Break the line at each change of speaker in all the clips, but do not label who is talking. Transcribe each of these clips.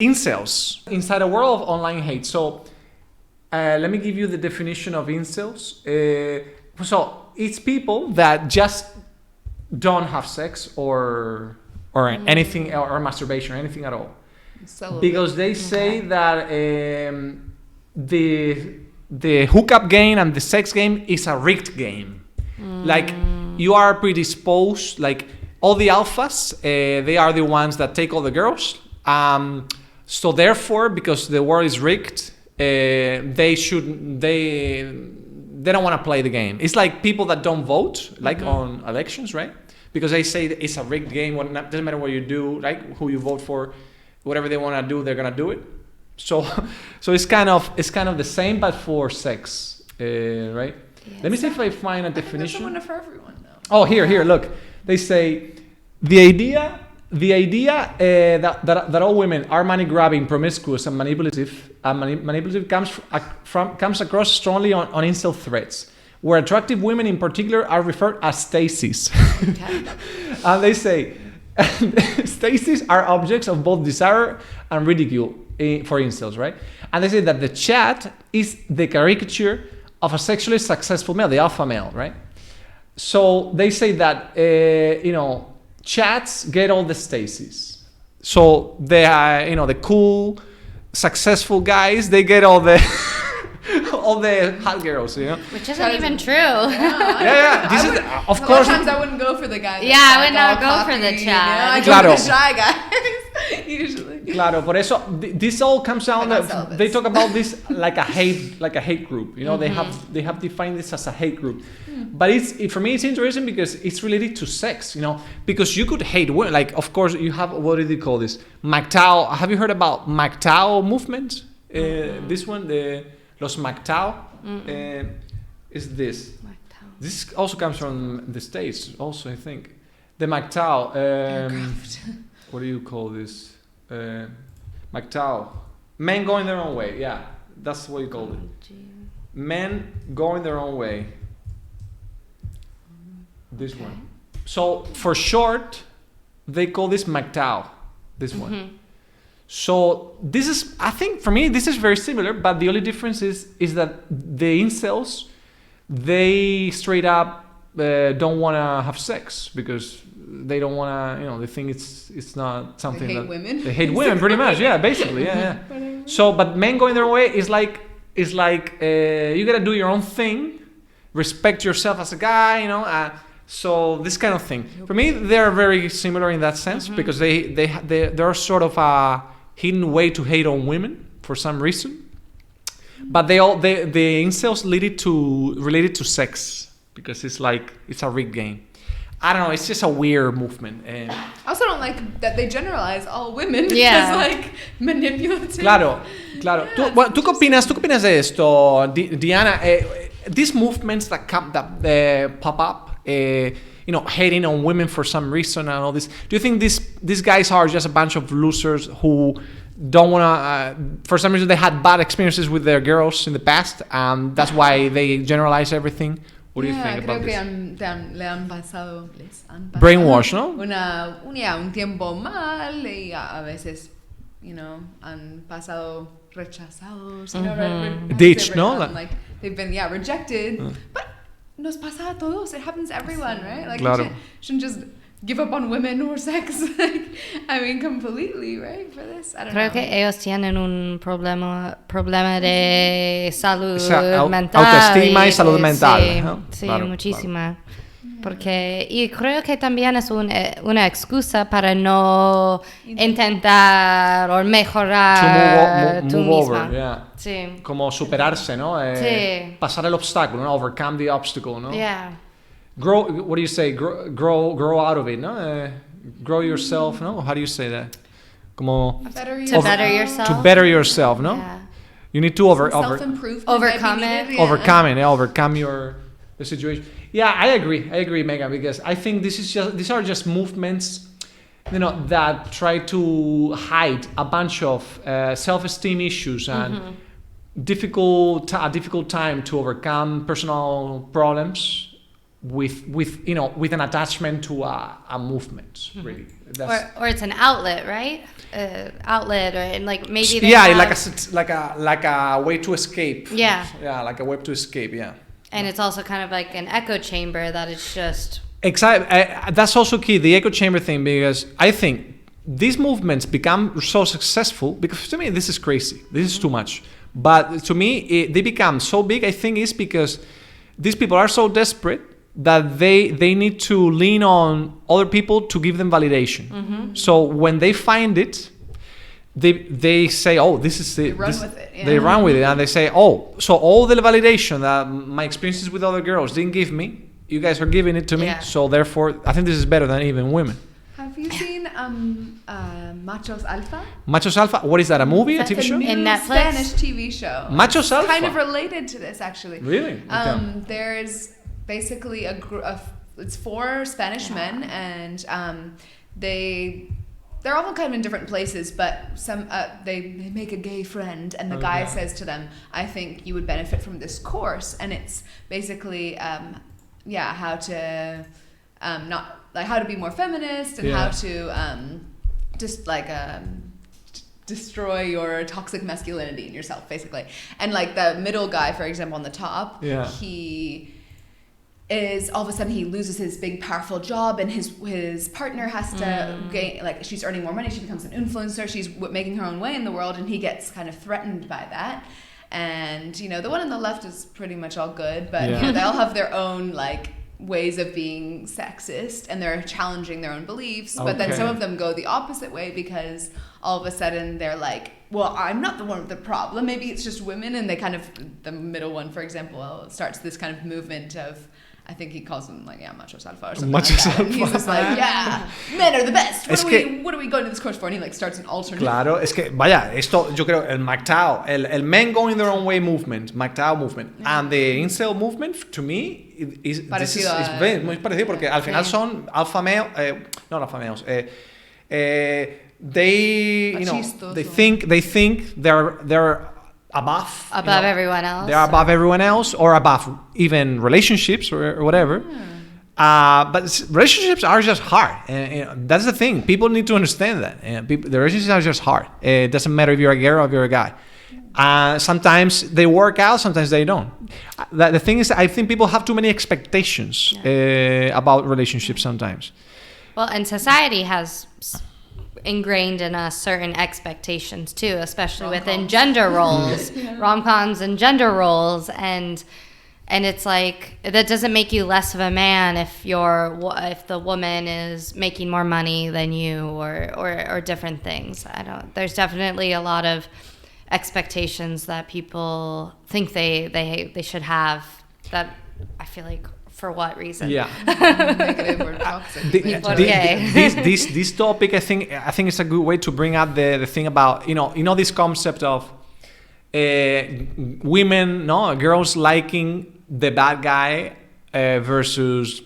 Incels, inside a world of online hate. So let me give you the definition of incels. So it's people that just don't have sex or anything, or masturbation, or anything at all. Because they say that the hookup game and the sex game is a rigged game. Like, you are predisposed, like all the alphas, they are the ones that take all the girls. So therefore, because the world is rigged, they don't want to play the game. It's like people that don't vote, like on elections, right? Because they say it's a rigged game. Doesn't matter what you do, like who you vote for, whatever they want to do, they're gonna do it. So it's kind of the same, but for sex, right? Yes. Let me see if I find a definition.
There's one for everyone, though.
Oh, here, look. They say the idea that all women are money grabbing, promiscuous, and manipulative comes across strongly on incel threads, where attractive women in particular are referred as Stacies. Okay. And they say Stacies are objects of both desire and ridicule for incels, right? And they say that the chat is the caricature of a sexually successful male, the alpha male, right? So they say that chats get all the Stacies. So they are, the cool, successful guys, they get all the all the hot girls,
Which isn't even true.
Yeah. This is, of course.
Sometimes I wouldn't go for the guy.
Yeah, I would not go for the chat.
I go for the shy guys, usually.
Claro, por eso this all comes down. They talk about this like a hate group. They have defined this as a hate group. But for me it's interesting because it's related to sex. Because you could hate women. Like, of course, you have, what do they call this? MGTOW. Have you heard about MGTOW movement? This one, Los MGTOW, is this. This also comes from the States, also, I think. The MGTOW, what do you call this? MGTOW. Men going their own way, yeah. That's what you call it. Men going their own way. This one. So, for short, they call this MGTOW, this one. So this is, I think for me, this is very similar, but the only difference is that the incels, they straight up don't want to have sex because they don't want to, they think it's not something
they hate women.
They hate women pretty much, yeah, basically, yeah. So, but men going their way is like you gotta do your own thing, respect yourself as a guy, so this kind of thing. For me, they're very similar in that sense because they're sort of a hidden way to hate on women for some reason, but the incels related to sex because it's a rigged game. I don't know. It's just a weird movement. I
also don't like that they generalize all women
as
manipulative.
Claro. Yeah, ¿Tú qué opinas de esto, Diana? These movements that pop up. Hating on women for some reason and all this. Do you think these guys are just a bunch of losers who don't want to, for some reason they had bad experiences with their girls in the past and that's why they generalize everything? What do you think about this?
Le han pasado
brainwash, ¿no?
Un tiempo mal y a veces, han pasado rechazados.
Ditched, ¿no?
Like they've been, rejected. But nos pasa a todos. It happens to everyone, right? Like,
claro.
shouldn't just give up on women or sex. Completely, right? For this, I don't know.
Creo que ellos tienen un problema de salud mental.
Autoestima y salud mental.
Sí, claro, muchísima. Claro. Y creo que también es una excusa para no intentar o mejorar
to move over,
yeah. Sí.
Como superarse, ¿no?
Sí.
Pasar el obstáculo, ¿no? Overcome the obstacle, ¿no?
Yeah.
Grow, what do you say? Grow out of it, ¿no? Grow yourself, ¿no? How do you say that? Como
better yourself.
To better yourself, ¿no?
Yeah.
You need to
self-improvement.
Overcome it.
Yeah.
Overcome the situation. Yeah, I agree, Megan, because I think these are just movements, that try to hide a bunch of self-esteem issues and a difficult time to overcome personal problems with an attachment to a movement, really.
Or it's an outlet, right? Outlet, or and like maybe they
like a way to escape.
Yeah,
like a way to escape. Yeah.
And it's also kind of like an echo chamber that it's just
exactly. That's also key, the echo chamber thing, because I think these movements become so successful because to me this is crazy. This is too much. But to me, they become so big. I think it's because these people are so desperate that they need to lean on other people to give them validation. So when they find it, they say, oh, this is it.
They run with it. Yeah.
They run with it, and they say, oh, so all the validation that my experiences with other girls didn't give me, you guys are giving it to me.
Yeah.
So therefore, I think this is better than even women.
Have you seen Machos Alpha?
Machos Alpha, what is that, a movie, a TV show?
In Netflix?
Spanish TV show.
Machos Alpha?
Kind of related to this, actually.
Really? Okay.
There's basically it's 4 Spanish men, and they're all kind of in different places, but they make a gay friend, and the guy says to them, I think you would benefit from this course, and it's basically how to how to be more feminist, and how to destroy your toxic masculinity in yourself, basically. And like the middle guy, for example, on the top, he is all of a sudden he loses his big powerful job, and his partner has to gain, like, she's earning more money, she becomes an influencer, she's making her own way in the world, and he gets kind of threatened by that. And the one on the left is pretty much all good, but they all have their own like ways of being sexist, and they're challenging their own beliefs. But then some of them go the opposite way, because all of a sudden they're like, well, I'm not the one with the problem, maybe it's just women. And they kind of, the middle one, for example, starts this kind of movement of, I think he calls them like, machos alpha or something like that. And he's just like, men are the best. What are we going to this course for? And he like starts an alternate.
Claro, es que, vaya, esto, yo creo, el MGTOW, el men going their own way movement, MGTOW movement, and the Incel movement, to me, is muy parecido, porque al final son alpha male, not alpha males, they think they're above
everyone else.
They're above everyone else, or above even relationships or whatever. But relationships are just hard. That's the thing. People need to understand that. The relationships are just hard. It doesn't matter if you're a girl or if you're a guy. Sometimes they work out, sometimes they don't. The thing is, I think people have too many expectations about relationships sometimes.
Well, and society has ingrained in us certain expectations too, especially within gender roles, rom-coms and gender roles, and it's like that doesn't make you less of a man if the woman is making more money than you, or different things. There's definitely a lot of expectations that people think they should have, that I feel like, for what reason?
Yeah.
Negative or toxic.
This topic, I think it's a good way to bring up the thing about this concept of women, girls liking the bad guy versus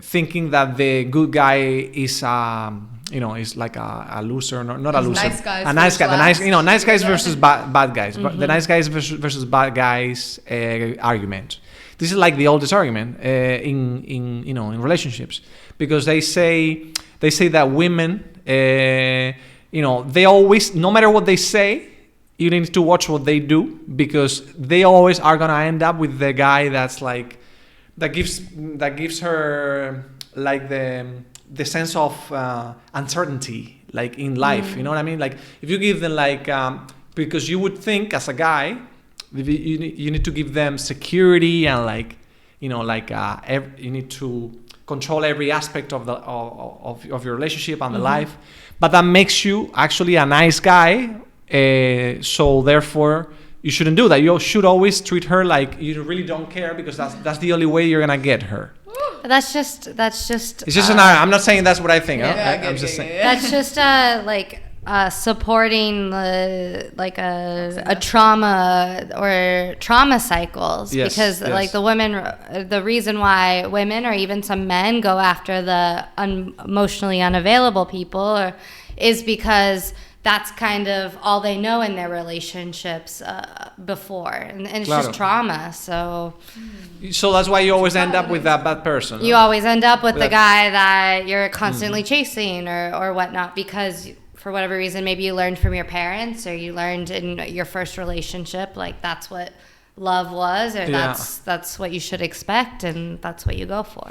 thinking that the good guy is is like a loser, not a loser. Nice guys versus bad guys. But the nice guys versus bad guys argument. This is like the oldest argument in relationships, because they say that women, they always, no matter what they say, you need to watch what they do, because they always are gonna end up with the guy that's like, that gives her like the sense of uncertainty, like in life. You know what I mean? Like if you give them like, because you would think as a guy, you need to give them security and like, you need to control every aspect of your relationship and the life, but that makes you actually a nice guy. So therefore, you shouldn't do that. You should always treat her like you really don't care, because that's the only way you're gonna get her.
That's just. It's
just an. I'm not saying that's what I think. I'm just saying.
That's just like. Supporting a trauma or trauma cycles, because like the reason why women or even some men go after the emotionally unavailable people is because that's kind of all they know in their relationships before. And it's just trauma. So
that's why you always end up with that bad person.
You always end up with the guy that you're constantly chasing or whatnot, because for whatever reason, maybe you learned from your parents, or you learned in your first relationship, like that's what love was, or that's what you should expect, and that's what you go for.